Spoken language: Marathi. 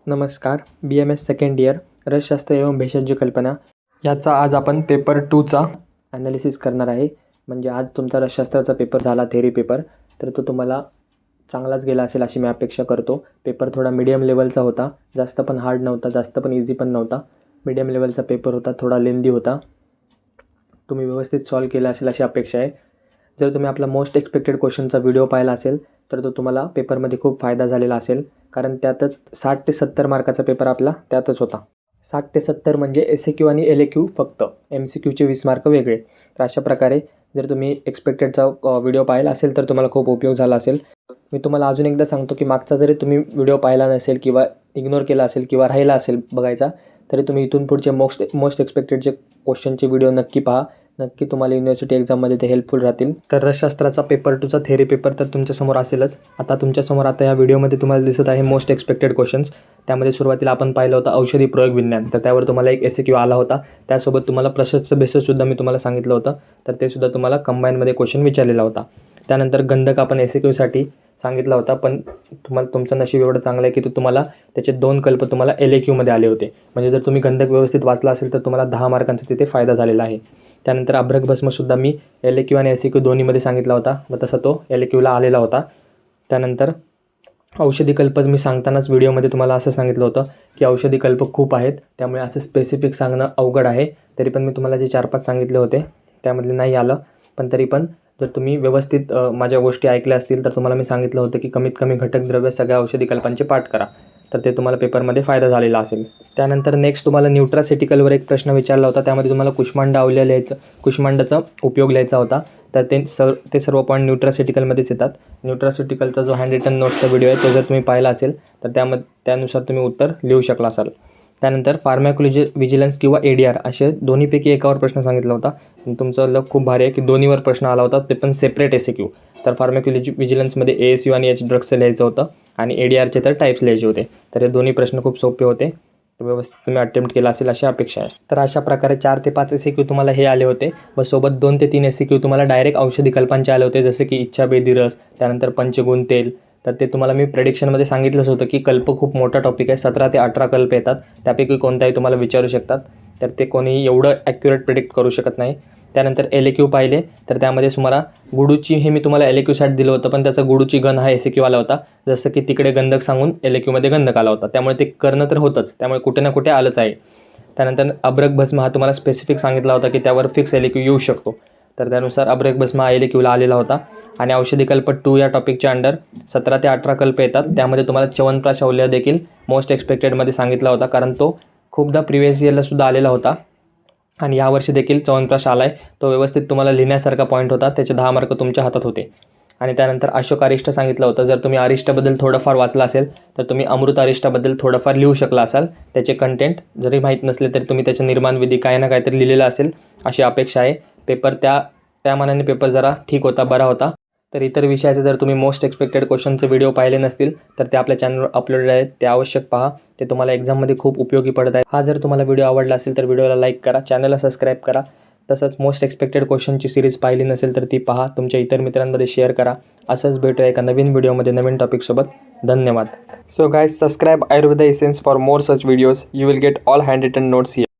नमस्कार. BMS सेकंड इयर रसशास्त्र एवं भेषज कल्पना याचा आज आपण पेपर 2चा ॲनालिसिस करणार आहे. म्हणजे आज तुमचा रसशास्त्राचा पेपर झाला, थेरी पेपर, तर तो तुम्हाला चांगलाच गेला असेल अशी मी अपेक्षा करतो. पेपर थोडा मीडियम लेवलचा होता, जास्त पण हार्ड नव्हता, जास्त पण इझी पण नव्हता. मीडियम लेवलचा पेपर होता, थोडा लेंदी होता. तुम्ही व्यवस्थित सॉल्व केला असेल अशी अपेक्षा आहे. जर तुम्ही आपला मोस्ट एक्सपेक्टेड क्वेश्चनचा व्हिडिओ पाहिला असेल तर तो तुम्हाला पेपरमध्ये खूप फायदा झालेला असेल, कारण त्यातच 60 ते 70 मार्काचा पेपर आपला त्यातच होता. 60 ते 70 म्हणजे SAQ आणि LAQ फक्त, MCQचे 20 मार्क वेगळे. तर अशा प्रकारे जर तुम्ही एक्सपेक्टेडचा व्हिडिओ पाहिला असेल तर तुम्हाला खूप उपयोग झाला असेल. मी तुम्हाला अजून एकदा सांगतो की मागचा जरी तुम्ही व्हिडिओ पाहिला नसेल किंवा इग्नोर केला असेल किंवा राहिला असेल बघायचा, तरी तुम्ही इथून पुढचे मोस्ट एक्सपेक्टेडचे क्वेश्चनचे व्हिडिओ नक्की पहा. नक्की तुम्हाला युनिव्हर्सिटी एक्झाममध्ये ते हेल्पफुल राहतील. तर रसशास्त्राचा पेपर 2चा थेरी पेपर तर तुमच्यासमोर असेलच. तुमच्यासमोर आता या व्हिडिओमध्ये तुम्हाला दिसत आहे मोस्ट एक्सपेक्टेड क्वेश्चन्स. त्यामध्ये सुरुवातीला आपण पाहिलं होतं औषधी प्रयोग विज्ञान, तर त्यावर तुम्हाला एक SAQ आला होता. त्यासोबत तुम्हाला प्रशस्त बेससुद्धा मी तुम्हाला सांगितलं होतं, तर ते सुद्धा तुम्हाला कंबाईनमध्ये क्वेश्चन विचारलेला होता. त्यानंतर गंधक आपण SAQसाठी सांगितला होता, पण तुमचं नशीब एवढं चांगलं आहे की तुम्हाला त्याचे 2 कल्प तुम्हाला LAQमध्ये आले होते. म्हणजे जर तुम्ही गंधक व्यवस्थित वाचला असेल तर तुम्हाला 10 मार्कांचा तिथे फायदा झालेला आहे. त्यानंतर अभ्रक भस्मसुद्धा मी LAQ आणि SAQ दोन्हीमध्ये सांगितला होता, व तसा तो LAQला आलेला होता. त्यानंतर औषधी कल्प मी सांगतानाच व्हिडिओमध्ये तुम्हाला असं सांगितलं होतं की औषधी कल्प खूप आहेत, त्यामुळे असं स्पेसिफिक सांगणं अवघड आहे. तरी पण मी तुम्हाला जे 4-5 सांगितले होते त्यामधले नाही आलं, पण तरी पण जर तुम्ही व्यवस्थित माझ्या गोष्टी ऐकल्या असतील तर तुम्हाला मी सांगितलं होतं की कमीत कमी घटक द्रव्य सगळ्या औषधी कल्पांचे पाठ करा, तर ते तुम्हाला पेपरमध्ये फायदा झालेला असेल. त्यानंतर नेक्स्ट तुम्हाला न्यूट्रासिटिकलवर एक प्रश्न विचारला होता. त्यामध्ये तुम्हाला कुष्मांड अवलय लिहायचं, कुष्मांडाचा उपयोग लिहायचा होता. तर ते सर्व पॉईंट न्यूट्रासिटिकलमध्येच येतात. न्यूट्रासिटिकलचा जो हँड रिटन नोट्सचा व्हिडिओ आहे तो जर तुम्ही पाहिला असेल तर त्यानुसार तुम्ही उत्तर लिहू शकला असाल. त्यानंतर फार्मॅकोविजिलन्स किंवा ADR असे दोन्हीपैकी एकावर प्रश्न सांगितला होता. तुमचं लक खूप भारी आहे की दोन्हीवर प्रश्न आला होता, ते पण सेपरेट SAQ. तर फार्मॅकोविजिलन्समध्ये ASU आणि H ड्रग्सचं लिहायचं होतं आणि ADRचे तर टाईप्स लिहायचे होते. तर हे दोन्ही प्रश्न खूप सोपे होते. व्यवस्थित तुम्ही अटेम्प्ट केला असेल अशी अपेक्षा आहे. तर अशा प्रकारे 4 ते 5 SAQ तुम्हाला हे आले होते, व सोबत 2 ते 3 SAQ तुम्हाला डायरेक्ट औषधी कल्पांचे आले होते, जसे की इच्छाभेदी रस, त्यानंतर पंचगुण तेल. तर ते तुम्हाला मी प्रेडिक्शनमध्ये सांगितलंच होतं की कल्प खूप मोठा टॉपिक आहे, 17 ते 18 कल्प येतात, त्यापैकी कोणताही तुम्हाला विचारू शकतात. तर ते कोणीही एवढं ॲक्युरेट प्रेडिक्ट करू शकत नाही. त्यानंतर LAQ पाहिले तर त्यामध्ये तुम्हाला गुडूची हे मी तुम्हाला LAQसाठी दिलं होतं, पण त्याचा गुडूची गण हा SAQ आला होता. जसं की तिकडे गंधक सांगून LAQमध्ये गंधक आला होता, त्यामुळे ते करणं तर होतंच, त्यामुळे कुठे ना कुठे आलंच आहे. त्यानंतर अभ्रक भस्म हा तुम्हाला स्पेसिफिक सांगितला होता की त्यावर फिक्स LAQ येऊ शकतो, तर त्यानुसार अभ्रक भस्म हा LAQला आलेला होता. आणि औषधी कल्प 2 या टॉपिकच्या अंडर 17 ते 18 कल्प येतात. त्यामध्ये तुम्हाला च्यवनप्राश अवलय देखील मोस्ट एक्सपेक्टेडमध्ये सांगितला होता, कारण तो खूपदा प्रिव्हियस इयरला सुद्धा आलेला होता आणि यावर्षी देखील च्यवनप्राश आला आहे. तो व्यवस्थित तुम्हाला लिहिण्यासारखा पॉईंट होता, त्याचे 10 मार्क तुमच्या हातात होते. आणि त्यानंतर अशोक अरिष्ट सांगितलं होतं. जर तुम्ही अरिष्टबद्दल थोडंफार वाचलं असेल तर तुम्ही अमृत अरिष्टाबद्दल थोडंफार लिहू शकला असाल. त्याचे कंटेंट जरी माहीत नसले तरी तुम्ही त्याचे निर्माण विधी काय ना काहीतरी लिहिलेलं असेल अशी अपेक्षा आहे. पेपर त्या मानाने पेपर जरा ठीक होता, बरा होता. तर इतर विषयाचे जर तुम्ही मोस्ट एक्सपेक्टेड क्वेश्चनचे व्हिडिओ पाहिले नसतील तर ते आपल्या चॅनलवर अपलोडेड आहेत, ते आवश्यक पहा. ते तुम्हाला एक्झाममध्ये खूप उपयोगी पडत आहे. हा जर तुम्हाला व्हिडिओ आवडला असेल तर व्हिडिओला लाईक करा, चॅनलला सबस्क्राईब करा. तसंच मोस्ट एक्सपेक्टेड क्वेश्चनची सिरीज पाहिली नसेल तर ती पहा, तुमच्या इतर मित्रांमध्ये शेअर करा. असंच भेटूया एका नवीन व्हिडिओमध्ये नवीन टॉपिकसोबत. धन्यवाद. So guys, subscribe Ayurveda essence for more such videos. You will get all handwritten notes here.